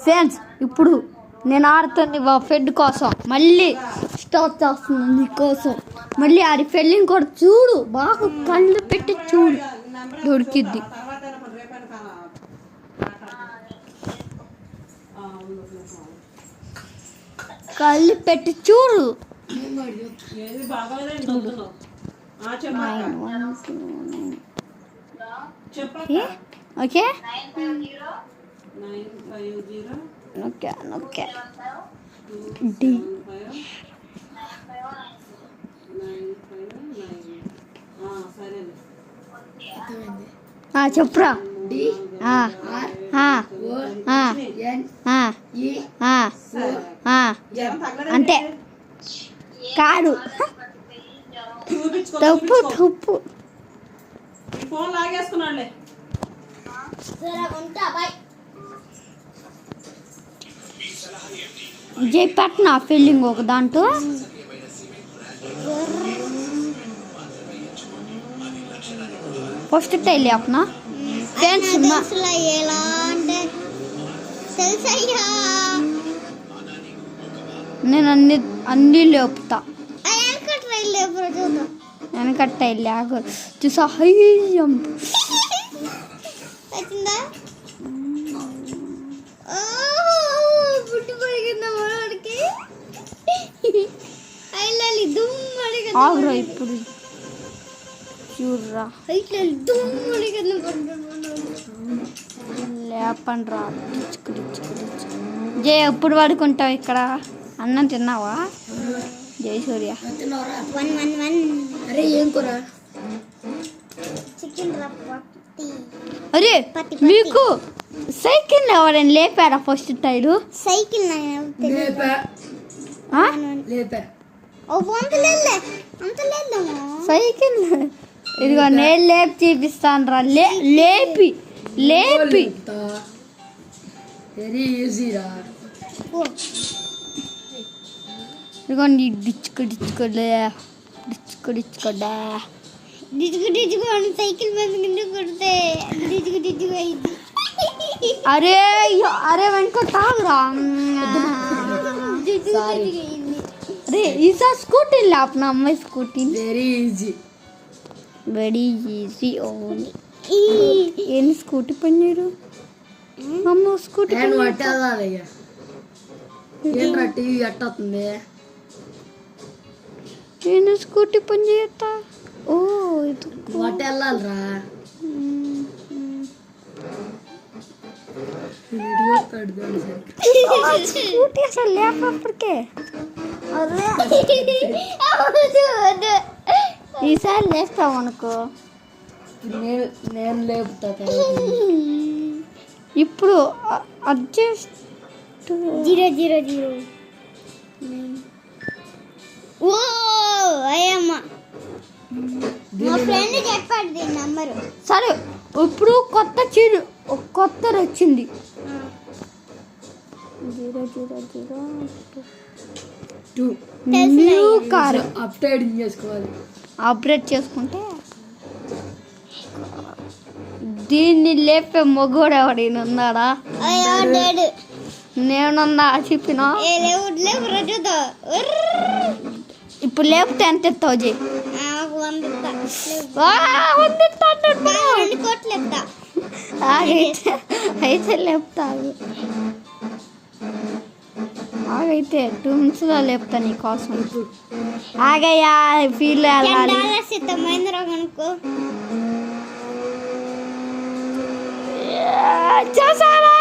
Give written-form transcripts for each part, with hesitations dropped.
Friends ఇప్పుడు నేను ఆడుతుంది ఫెడ్ కోసం మళ్ళీ స్టార్ట్ చేస్తున్నాను నీకోసం మళ్ళీ ఆడి ఫెల్లింగ్ కూడా చూడు బాగా కళ్ళు పెట్టి చూడు దొరికిద్ది కళ్ళు పెట్టి చూడు ఓకే ఓకే ఓకే డి చెప్పురా అంతే కాదు తప్పు తప్పు ఫోన్ లాగేసుకున్నాడులే జైపట్న ఫీలింగ్ ఒక దాంట్లో ఫస్ట్ టైల్ లేపనా ఫ్రెండ్స్ నేను అన్ని లేపుతా వెనక టైల్ లేక చూసా హై జంప్ ఆగురా ఇప్పుడు చూడరా లేపండి రా జై ఎప్పుడు పడుకుంటావు ఇక్కడ అన్నం తిన్నావా జై సూర్య అరే మీకు సైకిల్ ఎవరైనా లేపారా ఫస్ట్ టైరు సైకిల్ సైకిల్ ఇదిగో నేను లేపి చూపిస్తాను రా లేపి లేపి ఇదిగో డిచ్చుకో డిచ్చుకోలే డిచ్చుకో డిచ్చుకోడా సైకిల్ కొడితే అయింది అరే అరే వెనక తాగురా అరే ఈసారి స్కూటీ లేపనా అమ్మాయి స్కూటీ వెరీ ఈజీ ఓన్లీ ఏంటి స్కూటీ పని చేయరు అమ్మ స్కూటీ నేను స్కూటీ పని చేస్తా ఓ వెళ్ళాలరా స్కూటీ అసలు లేపప్పటికే ఈసారి లేస్తావు అనుకో నేను లేపుతా ఇప్పుడు అడ్జస్ట్ 000 ఓ అయ్యమ్మ మా ఫ్రెండ్ చెప్పాడు దీని నంబరు సరే ఇప్పుడు కొత్త చీరు కొత్త వచ్చింది 000 న్యూ కార్ అప్డేట్ చేసుకుంటే దీన్ని లేపే మొగోడు ఎవడైనా ఉన్నాడా నేనున్నా చెప్పినా ఇప్పుడు లేపితే ఎంత ఎత్తావు జీ అయితే లేపుతావు ఆగైతే 2 నిమిషాలు లేపుతా నీ కోసం ఆగయ్యా ఫీల్ వెళ్ళాలి చేసారా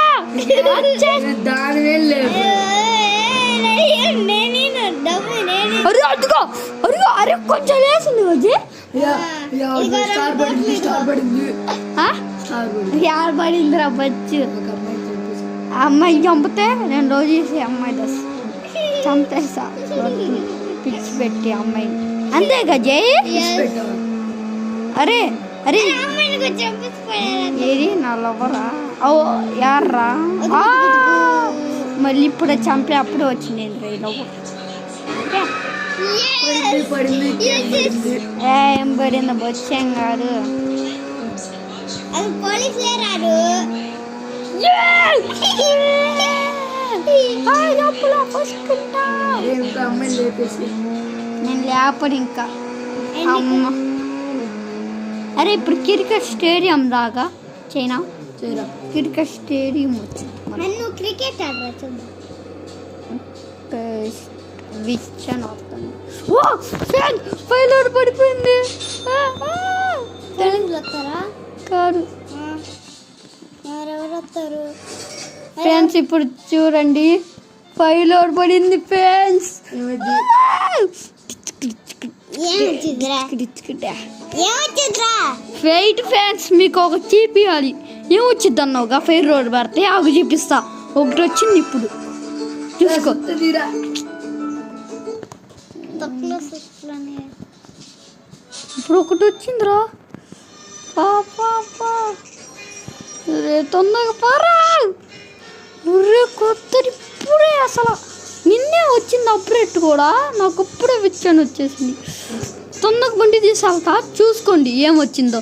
అరే అదిగో అరే అరే కొంచెం లేసింది రోజు యారు పడిందిరా బచ్చు అమ్మాయి చంపితే నేను రోజు చేసి అమ్మాయి దశ చంపేసా పిచ్చి పెట్టి అమ్మాయి అంతేగా జై అరే అరే ఏది నా లవ్వరా ఓ యార్రా మళ్ళీ ఇప్పుడు చంపి అప్పుడే వచ్చింది లవ్వ ఏం పడింది బొచ్చేం కాదు పోలీసులే రాడు టాప్లో ఫస్ట్ టాప్. ఇంకా అమ్మాయిని లేపేసి నేను లేపడు ఇంకా అమ్మ. అరే ఇప్పుడు క్రికెట్ స్టేడియం దాకా చైనా చేయరా. క్రికెట్ స్టేడియం వచ్చింది నన్ను క్రికెట్ ఆడరా చూద్దాం. విచ్చన్ అవుతాను. ఓ ఫ్యాన్ ఫైలర్ పడిపోయింది. ఫ్రెండ్స్ వస్తారా? కాదు ఎవరెవరు వస్తారు? ఫ్రెండ్స్ ఇప్పుడు చూడండి ఫైలర్ పడింది ఫ్రెండ్స్. ఏమైంది? ఏమొచ్చిందిరా? ఏమొచ్చిందిరా? వెయిట్ ఫ్రెండ్స్ మీకు ఒక చూపియాలి. ఏమొచ్చింది అన్నావుగా ఫైర్ రోడ్ పడితే ఆగు చూపిస్తా. ఒకటి వచ్చింది ఇప్పుడు చూసుకో. తీరా. తక్కువ సుక్కులనే. ఇప్పుడు ఒకటి వచ్చిందిరా. పాపా రే తొందరగా పారా. రే కొత్తది ఇప్పుడే అసలు నిన్నే వచ్చింది అప్డేట్ కూడా. నాకు ఇప్పుడే విచ్చని వచ్చేసింది. తొందరగా బండి తీసాక చూసుకోండి ఏమొచ్చిందో.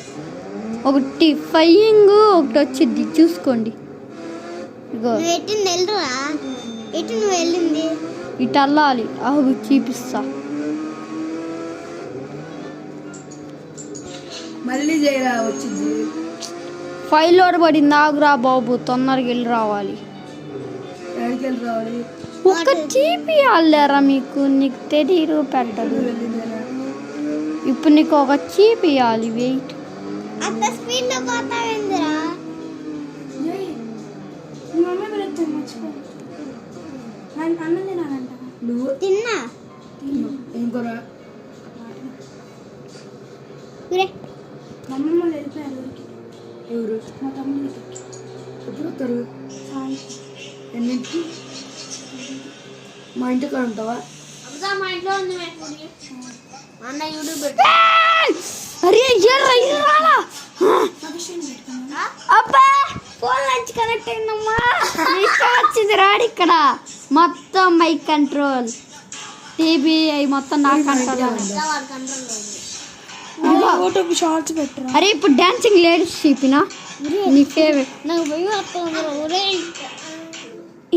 ఒకటి ఫైయింగ్ ఒకటి వచ్చింది చూసుకోండి. ఇగో నువ్వు ఎట్టింది వెళ్ళరా? ఎటు నువ్వు వెళ్ళింది? ఇటు అల్లాలి. అవి చూపిస్తా. మళ్ళీ చేయరా. వచ్చింది. ఫైల్ లోడ్ పడింది. ఆగురా బాబు తొందరగా వెళ్ళి రావాలి. ఎక్కడికి వెళ్ళి రావాలి? ఒక చీపియాలేరా మీకు. నీకు తెలియదు పెట్టదు. వెళ్ళిందేనా? ఇప్పుడు నీకు ఒక చీపియాలి. వెయిట్. అంత స్పీడ్ లో పోతావేందిరా? నువ్వు తిన్నా ఏం కూర? ఊరే. ఎవరు? ఎప్పుడు వస్తారు? ఎన్నింటికి? మా ఇంటికి ఉంటావా? అన్న యూట్యూబ్ అరే ఎర్ర ఇరాలా. అబ్బా ఫోన్ నుంచి కనెక్ట్ అయిందమ్మా. ఇష్టం వచ్చింది రాడు ఇక్కడ. మొత్తం మైక్ కంట్రోల్ టీవీ అవి మొత్తం నా కంట్రోల్. యూట్యూబ్ షార్ట్స్ పెట్టరా? అరే ఇప్పుడు డాన్సింగ్ లేడీస్ చూపినా నీ ఫేవరెట్. నాకు భయం వస్తుంది. ఊరే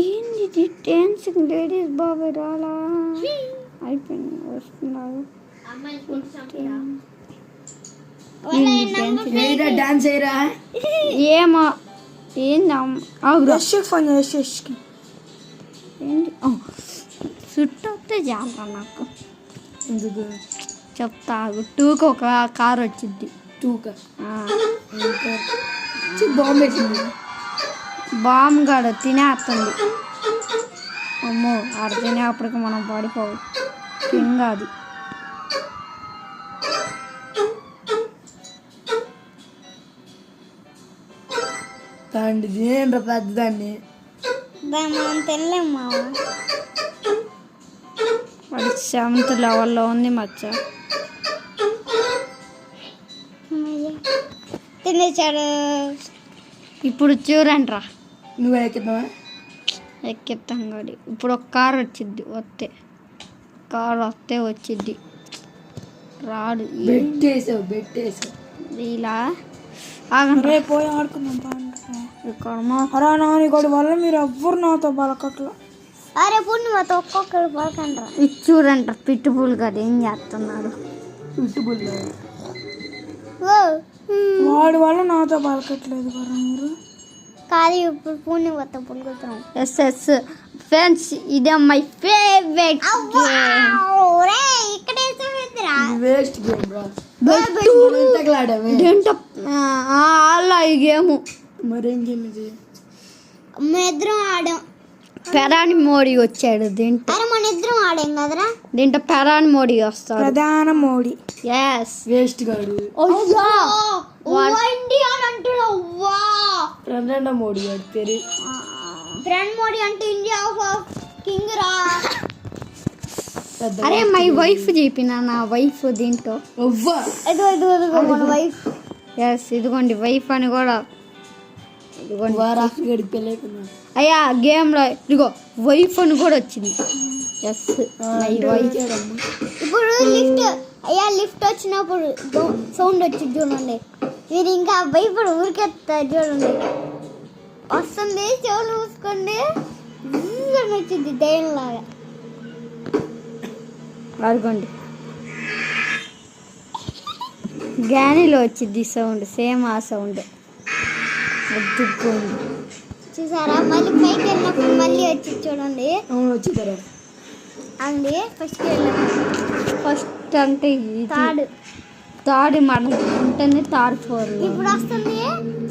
ఏంది డాన్సింగ్ లేడీస్ బాబాయ్ రాలా. అయిపోయింది వస్తున్నారు. ఏరా డాన్స్ చేయరా. ఏమో ఏంది ఫోన్ చేసి ఏంటి చుట్టూ వస్తే చాలా నాకు. ఎందుకు చెప్తా 2కి ఒక కార్ వచ్చింది. టూక బాంబు పెట్టింది. బాంబు కాడ తినేస్తుంది. అమ్మో ఆడ తినేప్పటికి మనం పడిపోవు. కింద అది దాండి తినేండ్రా పెద్దదాన్ని. మనం తినలేం మామ. వాడి 7th లెవెల్లో ఉంది మచ్చ. తినేసాడు. ఇప్పుడు చూడండిరా నువ్వు ఎక్కుతావా? ఎక్కిస్తాం గాడి. ఇప్పుడు ఒక కార్ వచ్చింది. కార్ వస్తే వచ్చింది. రాడు బెట్టేసావు ఇలా ఆగండి. పోయి ఆడుకుందాం. ఇక్కడ నాని గడి వల్ల మీరు ఎవ్వరు నాతో పలకట్లా. అరే పూర్ణిమతో ఒక్కొక్కరు పలకండ్రా. ఇది చూడండి పిట్టుబుల్ గారు ఏం చేస్తున్నాడు. వాడి వల్ల నాతో పలకట్లేదు కదా మీరు. కాదు ఇప్పుడు పూర్ణిమతో పలుకుతున్నాం. ఎస్ ఫ్రెండ్స్ ఇదే మై ఫేవరెట్ వేస్ట్ గేమ్ రా. అలా ఈ గేమ్ మరేం గేమ్ ఇది? మేమిద్దరం ఆడాం. పెరాని మోడీ వచ్చాడు దీంట్లో. అరే మన ఇద్దరం ఆడాం కదరా. దీంట్లో పెరాని మోడీ వస్తాడు. ప్రధాన మోడీ. ఎస్ వేస్ట్ గాడు. ప్రధాన మోడీ గాడు పేరు. ఫ్రెండ్ మోడీ అంటే ఇండియా కింగ్ రా. అరే మై వైఫ్ చెప్పిన నా వైఫ్ దీంట్లో. మన వైఫ్. ఎస్ ఇదిగోండి వైఫ్ అని కూడా. అయ్యా గేమ్లో ఇదిగో వైఫ్ అని కూడా వచ్చింది. Yes my wife. ఇప్పుడు లిఫ్ట్ అయ్యా లిఫ్ట్ వచ్చినప్పుడు సౌండ్ వచ్చింది చూడండి. మీరు ఇంకా భయపడి ఊరికెత్తారు చూడండి. వస్తుంది చెవులు మూసుకోండి. సౌండ్ వచ్చింది దయ్యంలాగా. అదిగోండి గ్యానీలో వచ్చింది సౌండ్, సేమ్ ఆ సౌండ్. అద్దుకోండి చూసారా? మళ్ళీ పైకి వెళ్ళినప్పుడు మళ్ళీ వచ్చి చూడండి. అవును వచ్చిందరా. అండి ఫస్ట్ వెళ్ళినప్పుడు ఫస్ట్ అంటే ఇది తాడు మనం ఉంటేనే థర్డ్ ఫ్లోర్. ఇప్పుడు వస్తుంది.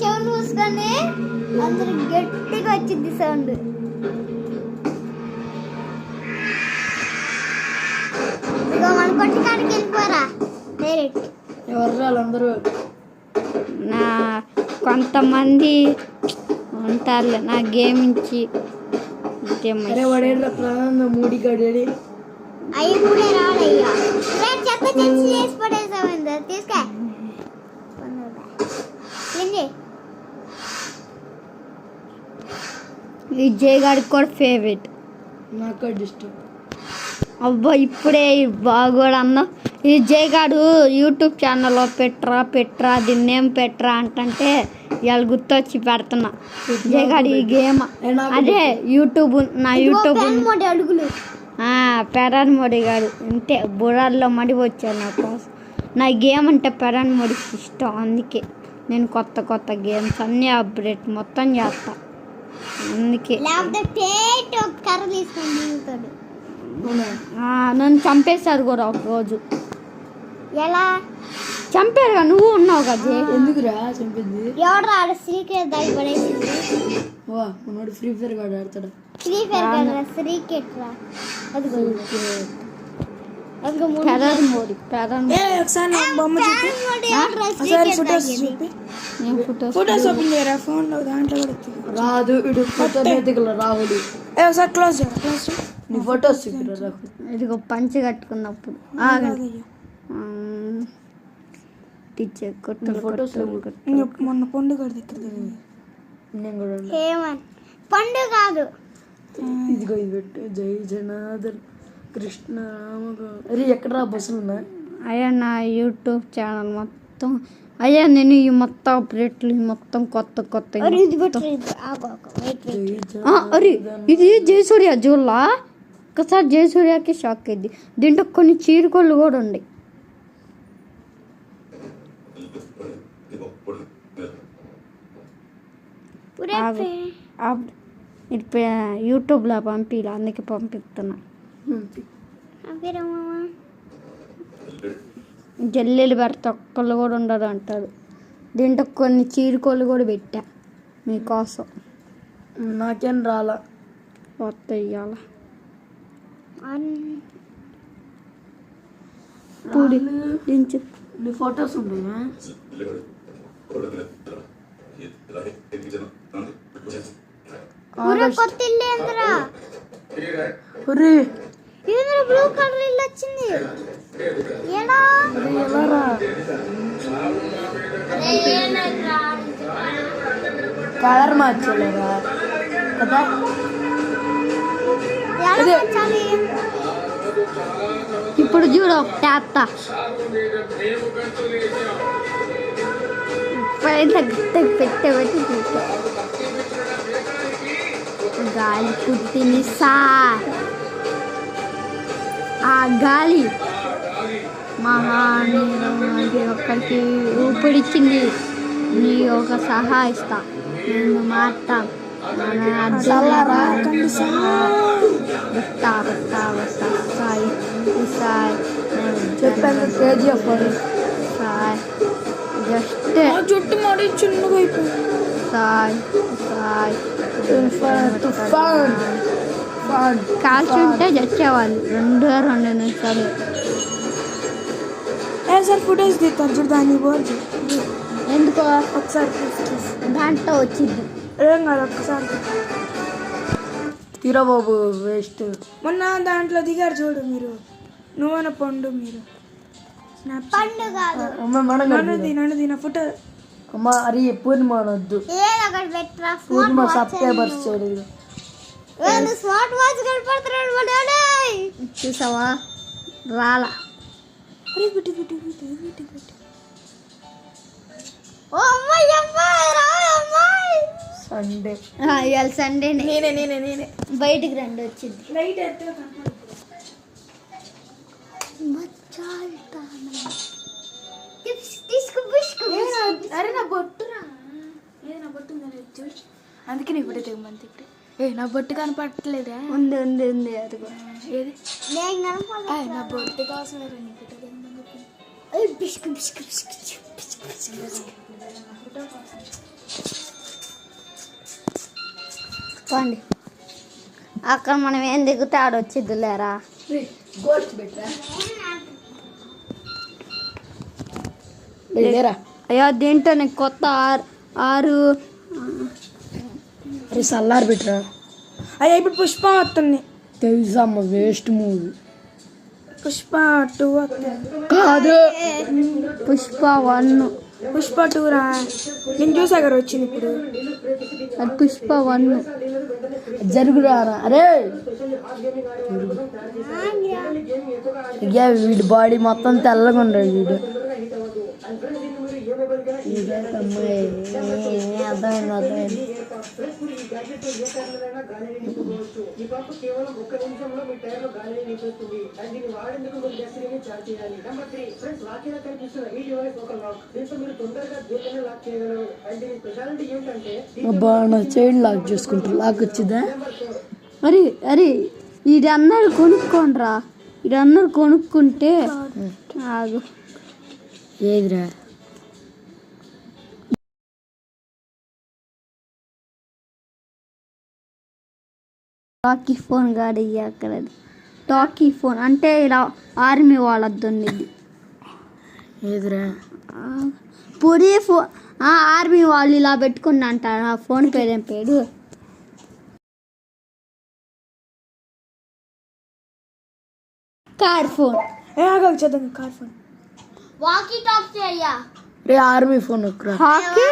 చెవులు మూసుకొని అందరు గట్టిగా వచ్చింది సౌండ్. ఇక మన కొట్టి కాడికి వెళ్ళిపోరా డైరెక్ట్. ఎవరు వాళ్ళందరూ నా కొంతమంది ఉంటారులే నా గేమ్ ఇచ్చి. అరే వాడేట్రా ప్రాణంగా మూడి గడి. అవి కూడా రాడయ్యా. చెత్త తెచ్చి చేసి పడేసామంది. తీసుకా విజయ్ గారికి కూడా ఫేవరెట్. నాకు డిస్టర్బ్. అబ్బా ఇప్పుడే బాగోడు అన్న. ఈ విజయ్ గారు యూట్యూబ్ ఛానల్లో పెట్రా దీన్నేం పెట్రా అంటే ఇవాళ గుర్తొచ్చి పెడుతున్నా. విజయ్ గారు ఈ గేమ్ అదే యూట్యూబ్ నా యూట్యూబ్ అడుగులు పెరాన్ మోడీ గారు అంటే బుర్రాల్లో మడి వచ్చారు నా కోసం. నా గేమ్ అంటే పెరాన్ మోడీకి ఇష్టం. అందుకే నేను కొత్త గేమ్స్ అన్నీ అప్డేట్ మొత్తం చేస్తా. అందుకే కర్ర తీసుకొని దిగుతాడు. నన్ను చంపేశారు కూడా ఒక రోజు. ఎలా చంపారుగా? నువ్వు ఉన్నావు కదా. ఎందుకురా చంపింది? ఎవరు ఆడ సీక్రెట్ దాగి పడేసింది. వా మనోడు ఫ్రీ ఫైర్ గాడు ఆడతాడు. ఫ్రీ ఫైర్ కదా సీక్రెట్ రా. అదిగో పెరాన్ మోడీ ఒకసారి బొమ్మ ఫోటోస్ ఓపెన్ చేయరా ఫోన్ లో. దాంట్లో కూడా రాదు ఇడు ఫోటో ఎదిగల రాహుల్. ఒకసారి క్లోజ్ నీ ఫోటోస్ చూపిరా రాహుల్. ఇదిగో పంచి కట్టుకున్నప్పుడు ఫోటోస్ మొన్న పండుగ దగ్గర నేను కూడా హేమంత్ పండుగ కాదు. ఇదిగో ఇది పెట్టు. జై జనార్దన్ కృష్ణ రామ. అరే ఎక్కడరా బస్సులు ఉన్నాయి? అయ్యా నా యూట్యూబ్ ఛానల్ మొత్తం అయ్యా నేను ఈ మొత్తం అప్డేట్లు మొత్తం కొత్త జై అరే ఇది జయసూర్య జూల్లా. ఒకసారి జయసూర్యకి షాక్ అయింది. దీంట్లో కొన్ని చీరకోళ్ళు కూడా ఉన్నాయి. యూట్యూబ్లో పంపిలా అందుకే పంపిస్తున్నా. జల్లెలు పెడితే ఒక్కళ్ళు కూడా ఉండదు అంటారు. దీంట్లో కొన్ని చీరకోళ్ళు కూడా పెట్టా మీకోసం. నాకేం రాలా. కొత్త ఇయ్యాల పూడి దించు. నీ ఫొటోస్ ఉన్నాయా? కొత్త ఇల్లు ఏంద్రా? బ్లూ కలర్ ఇల్లు వచ్చింది. ఎలా కలర్ మార్చలేదా కదా? ఇప్పుడు చూడు ఒకటి అత్త పైన పెట్టబెట్టి గాలి పుట్టింది సార్. ఆ గాలి మహానీయుడికి ఒక్కరికి ఊపిరిచ్చింది. నీ ఒక సహాయిస్తా నేను మాత్రం జుట్టు మరి చిన్నగా అయిపోయింది. కాల్చుంటే చచ్చేవాళ్ళు 2 నిమిషాలు. సార్ ఫొటోస్ తీస్తాను చూడు. దాన్ని పోదు ఎందుకో ఒకసారి దాంట్లో వచ్చింది. ఏం కాదు ఒక్కసారి తీరా బాబు వేస్ట్. మొన్న దాంట్లో దిగారు చూడు మీరు. నువ్వన పండు మీరు పండు కాదు నన్ను తిన ఫోటో. అమ్మా అరే పూర్ణిమ అనొద్దు. పూర్ణిమ సబ్స్క్రైబర్స్ చేయలేదు. స్మార్ట్ వాచ్ కనపడుతున్నాడు. చూసావా రాలా. ఓ అమ్మాయి అమ్మాయి రా అమ్మాయి సండే ఇవాళ సండేనే. నేనే బయటికి రండి వచ్చింది. లైట్ ఎత్తే అరే నా బొట్టురా నా బొట్టు ఉందా చూడు, అందుకే నీ ఫోటో తెగమంది ఇప్పుడు. నా బొట్టు కనపడట్లేదా? ఉంది ఉంది ఉంది అది కూడా. ఏది నా బొట్టు కోసం నీ ఫోటో తెగమని పండి అక్కడ మనం ఏం దిగుతే ఆడొచ్చిద్ది లేరా. గోస్ట్ పెట్టరా లేరా. అయ్యో దీంట్లో నీకు కొత్త ఆరు అరే సల్లార్ పెట్టరా. అయ్యా ఇప్పుడు పుష్ప వస్తుంది. తెలుసమ్మ వేస్ట్ మూవీ. పుష్ప 2 వస్తుంది. కాదు పుష్ప 1. పుష్ప 2 రా, నేను చూసా కదా వచ్చింది ఇప్పుడు. అది పుష్ప 1. జరుగురారా. అరే ఇక వీడి బాడీ మొత్తం తెల్లగా ఉన్నాడు వీడు. అర్థమైంది అర్థమైంది. అబ్బా నా చైల్డ్ లాక్ చేసుకుంటా. లాక్ వచ్చిందా? అరే అరే ఇది అన్నారు కొనుక్కోండిరా. ఇది అన్నారు కొనుక్కుంటే ఆగు. ఏదిరా? టాకీ ఫోన్ కాదు అక్కడ. టాకీ ఫోన్ అంటే ఇలా ఆర్మీ వాళ్ళది ఉండేది. ఏదిరా? పురీ ఫోన్. ఆర్మీ వాళ్ళు ఇలా పెట్టుకుని అంటారు. ఆ ఫోన్ పేరేం పేరు? Car phone. చదువు కార్ ఫోన్. వాకీ టాకీ అయ్యా. రే ఆర్మీ ఫోన్ ఒకరా. హాకీ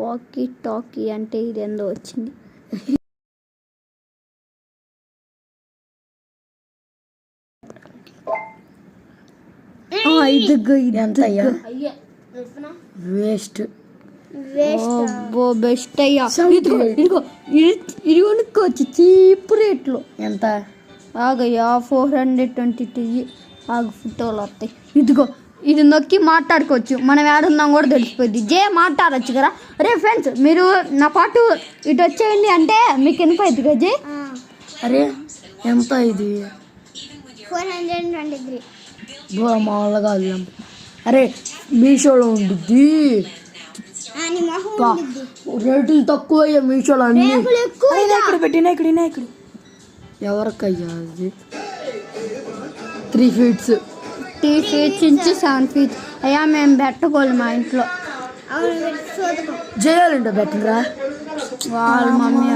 వాకీ టాకీ అంటే ఇదేందో వచ్చింది. ఇదిగో ఎంత అయ్యా? వేస్ట్. బెస్ట్ అయ్యా. ఇదిగో ఇదిగో ఇది కొనుక్కోవచ్చు చీప్ రేట్లో. ఎంత? ఆగయ్యా 422. ఆగు ఫోటోలు వస్తాయి. ఇదిగో ఇది నొక్కి మాట్లాడుకోవచ్చు. మనం ఏడున్నాం కూడా తెలిసిపోద్ది. మాట్లాడచ్చు కదా. అరే ఫ్రెండ్స్ మీరు నా పాటు ఇటు వచ్చేయండి అంటే మీకు వినిపోద్ది కదా జే. అరే ఎంత ఇది? 423. మామూలుగా కాదు. అరే మీషోలో ఉండిద్ది. రేట్లు తక్కువ మీషోలో అన్ని. వినాయకుడు ఎవరికయ్యా అది? 3 feet. 3 feet నుంచి 7 feet. అయ్యా మేము పెట్టుకోవాలి మా ఇంట్లో. చేయాలంట బెటరా. వాళ్ళ మమ్మీ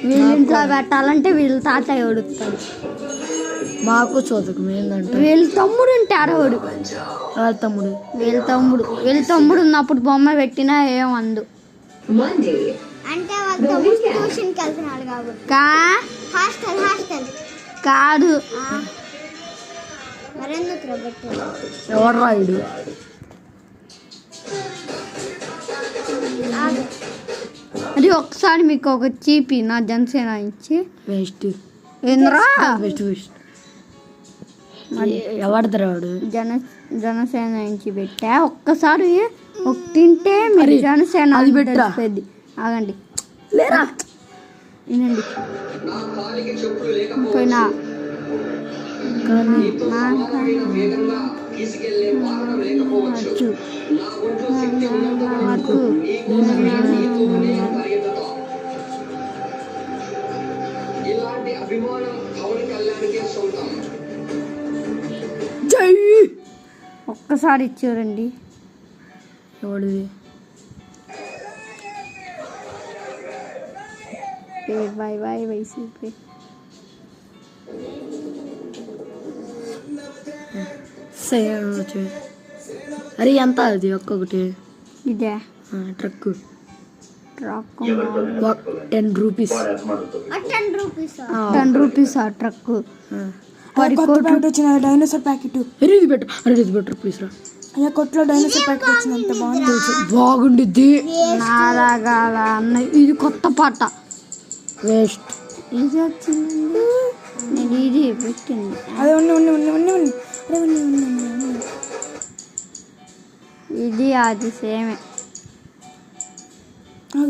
వీళ్ళ ఇంట్లో పెట్టాలంటే వీళ్ళ తాతయ్య ఉడుకుతాడు. మాకు చూదకం ఏంటంటే వీళ్ళ తమ్ముడు ఉంటారు. వాళ్ళ తమ్ముడు వీళ్ళ తమ్ముడు ఉన్నప్పుడు బొమ్మ పెట్టినా ఏమందు. అంటే ట్యూషన్కి వెళ్తున్నాడు కాదు. ఎవరు రాయుడు? అది ఒకసారి మీకు ఒక చీపి నా జనసేన ఇచ్చి వేస్ట్ ఏంద్రా వేస్ట్ వేస్ట్. ఎవడతారు వాడు? జనసేన నుంచి పెట్టా. ఒక్కసారి తింటే మీరు జనసేన అది పెట్టరా. ఆగండి లేరా వినండి. పోయినా ఒక్కసారి చూడండి. ఎవడిది? Bye bye YCP. అరే ఎంత అది ఒక్కొక్కటి? ఇదే ట్రక్ ట్రక్ 10 రూపీస్ 10 రూపీస్ ఆ ట్రక్ కొత్త ప్యాకెట్ వచ్చిన డైనోసార్ ప్యాకెట్. అరే ఇది బెటర్ ప్లీజ్ రా. అయ్యా కొత్తలో డైనోసార్ ప్యాకెట్ వచ్చింది, అంత బాగుంది. బాగుండిద్ది. నారాగాల అన్న ఇది కొత్త పాట. వేస్ట్. ఇది వచ్చింది, నేను ఇది పెట్టింది. అదే ఉన్నాయి. ఇది అది సేమే.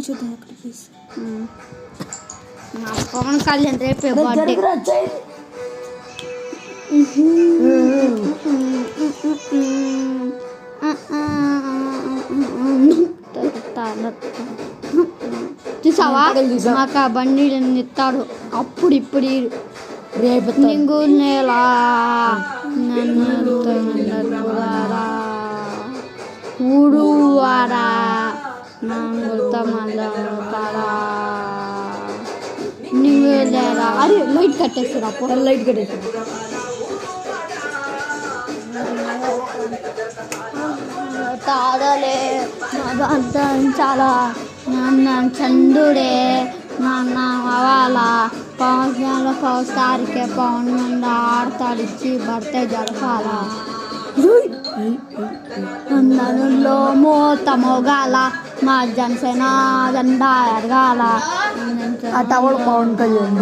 చూద్దాం అక్కడ ప్లీజ్. నా పవన్ కళ్యాణ్ రేపే బర్త్డే. చూసావా మాకు ఆ బండి ఇస్తాడు అప్పుడు ఇప్పుడు రేపు నింగు నేల ఊడువారా నంగులతో మళ్ళా నింగు నేల. అరే లైట్ కట్టేస్తాడు అప్పుడు. లైట్ కట్టేసాడు. తాడలే చాలా నాన్న చందుడే నాన్న అవాల పవన్ సారికే పవన్ నుండి ఆడతాడు ఇచ్చి భర్తే జరపాల అందరిలో మూత మోగాల మా జనసేన జెండా ఎరగాల. ఆ టవల్ పవన్ కళ్యాణ్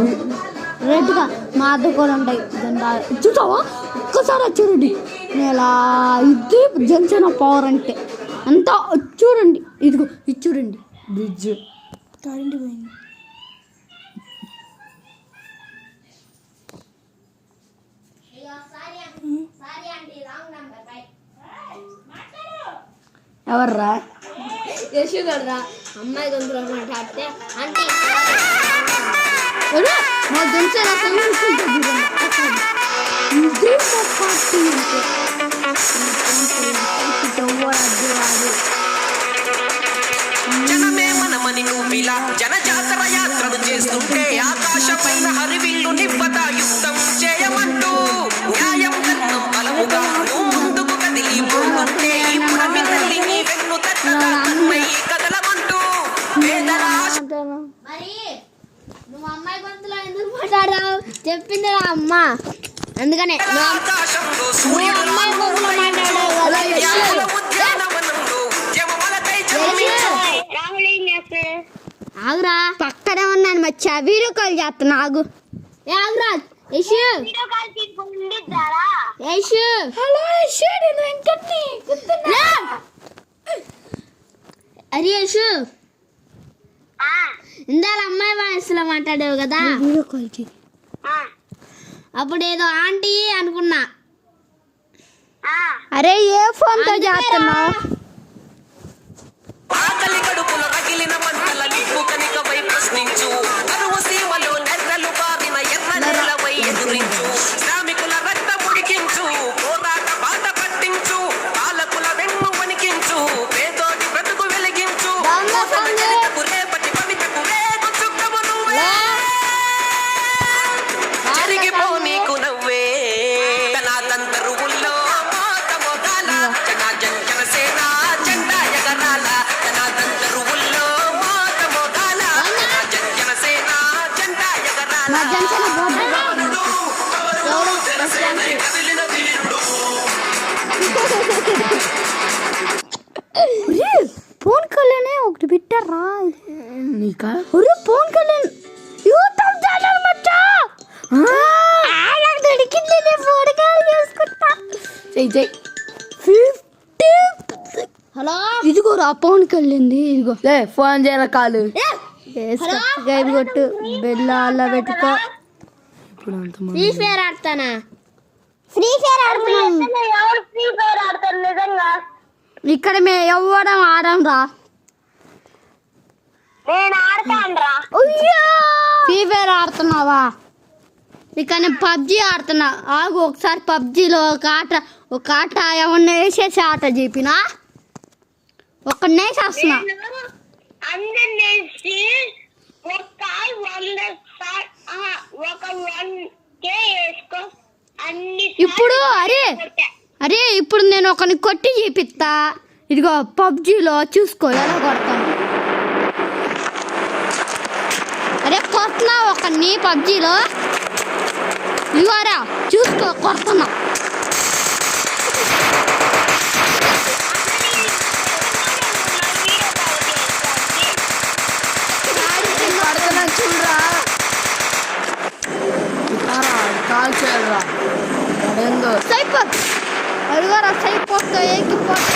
రెడ్గా మా కూడా ఉంటాయి జెండా. చూసావా ఒక్కసారి చూడండి నేలా ఇది జనసేన పవర్ అంటే అంతా చూడండి. ఇదిగో ఇది చూడండి బ్రిడ్జ్. కరెంట్ పోయింది. ఎవర్రా? యశుగడరా అమ్మాయి గొంతులో మాట్లాడితే అంటే మా జనసేన జనమే మనమని నువ్విలా జనజాతర యాత్రలు చేస్తుంటే ఆకాశపైన హరివిల్లు నివ్వత యుద్ధం చేయమంటూ న్యాయం ధర్మం బలముగా నువ్వు ముందుకు కదిలి పోతుంటే ఇప్పుడు తల్లి నీ వెన్ను తట్టగా తన్మై కదలమంటూ మరి నువ్వు అమ్మాయి గొంతులో ఎందుకు మాట్లాడావు చెప్పింది అమ్మ. అందుకనే ఆకాశంలో సూర్యుడు అమ్మాయి గొంతులో మాట్లాడావు కదా. ఉద్యానవనంలో జమవలకై జన్మించు. ఆగురా పక్కనే ఉన్నాను మచ్చా వీడియో కాల్ చేస్తున్నా ఆగు. ఏ ఆగురా యశు యశు హలో యశు నేను వెంకట్ని చెప్తున్నా. అరే యశు ఇందాక అమ్మాయి వాయిస్లో మాట్లాడావు కదా వీడియో కాల్ చేయి. అప్పుడు ఏదో ఆంటీ అనుకున్నా. అరే ఏ ఫోన్తో చేస్తున్నావు? ఆకలి కడుపుల రగిలిన మంటల నిప్పు కనికవై ప్రశ్నించు. కరువు సీమలో నెర్రలు బారిన ఎర్ర నెలవై ఎదురించు. శ్రామికుల రక్త ముడికించు, పోరాట బాట పట్టించు. పాలకుల వెన్ను వణికించు, పేదోటి బ్రతుకు వెలిగించు. జనతకు రేపటి కవితకు రేగు చుక్కము నువ్వే. జరిగిపో నీకు నవ్వే జనాదంతరువుల్లో మోత మోగాల. జనసేన జెండా ఎగరాల. జనాదంతరువుల్లో మోత మోగాల. జనసేన జెండా ఎగరాల. మా జనసేన ఫోన్ కళ్యాణ్ ఒకటి పెట్టారా నీకా? ఒరే ఫోన్ కళ్యాణ్ యూట్యూబ్ ఛానల్ మచ్చా దొరికింది. నేను ఫోన్ కాల్ చేసుకుంటా. చెయ్యి 50. హలో ఇదిగోరా పవన్ కళ్యాణ్ ఇదిగో. లే ఫోన్ చేయాల కాలు. సబ్స్క్రైబ్ కొట్టు బెల్ అలా పెట్టుకో. ఇప్పుడు అంత ఫ్రీ ఫైర్ ఆడతానా? ఫ్రీ ఫైర్ ఆడుతున్నాం. ఇక్కడ మేము ఎవ్వడం ఆడం రా. ఫ్రీ ఫైర్ ఆడుతున్నావా? ఇక్కడ నేను పబ్జి ఆడుతున్నా. ఆగు ఒకసారి పబ్జిలో ఒక ఆట ఏమన్నా వేసేసి ఆట చెప్పినా ఒక్కడనే చేస్తున్నా. ఇప్పుడు అరే ఇప్పుడు నేను ఒకరిని కొట్టి చూపిస్తా. ఇదిగో పబ్జిలో చూసుకో ఎలా కొడతాను. కొడుతున్నా ఒకరిని పబ్జీలో ఇవారా చూసుకో కొడుతున్నా. పడుతున్నా చూడరా కాల్ చేయరా అదేందో సైపర్ అడుగారా సైపోతే ఎక్కిపోతే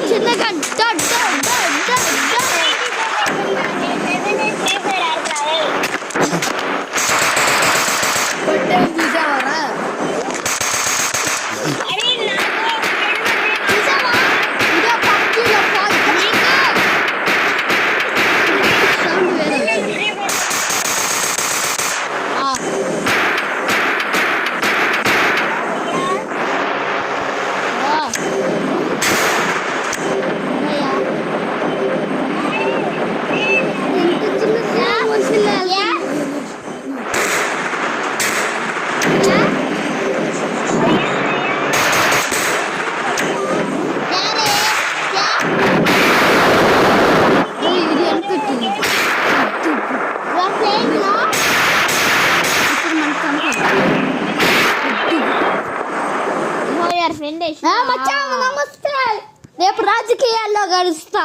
చిన్నగా డడ్ డడ్ డడ్ డడ్ కొట్టే చూసావరా చూసావా ఇదే పబ్జీలో ఫాల్ట్ సౌండ్ వేరే నమస్తే రేపు రాజకీయాల్లో గడుస్తా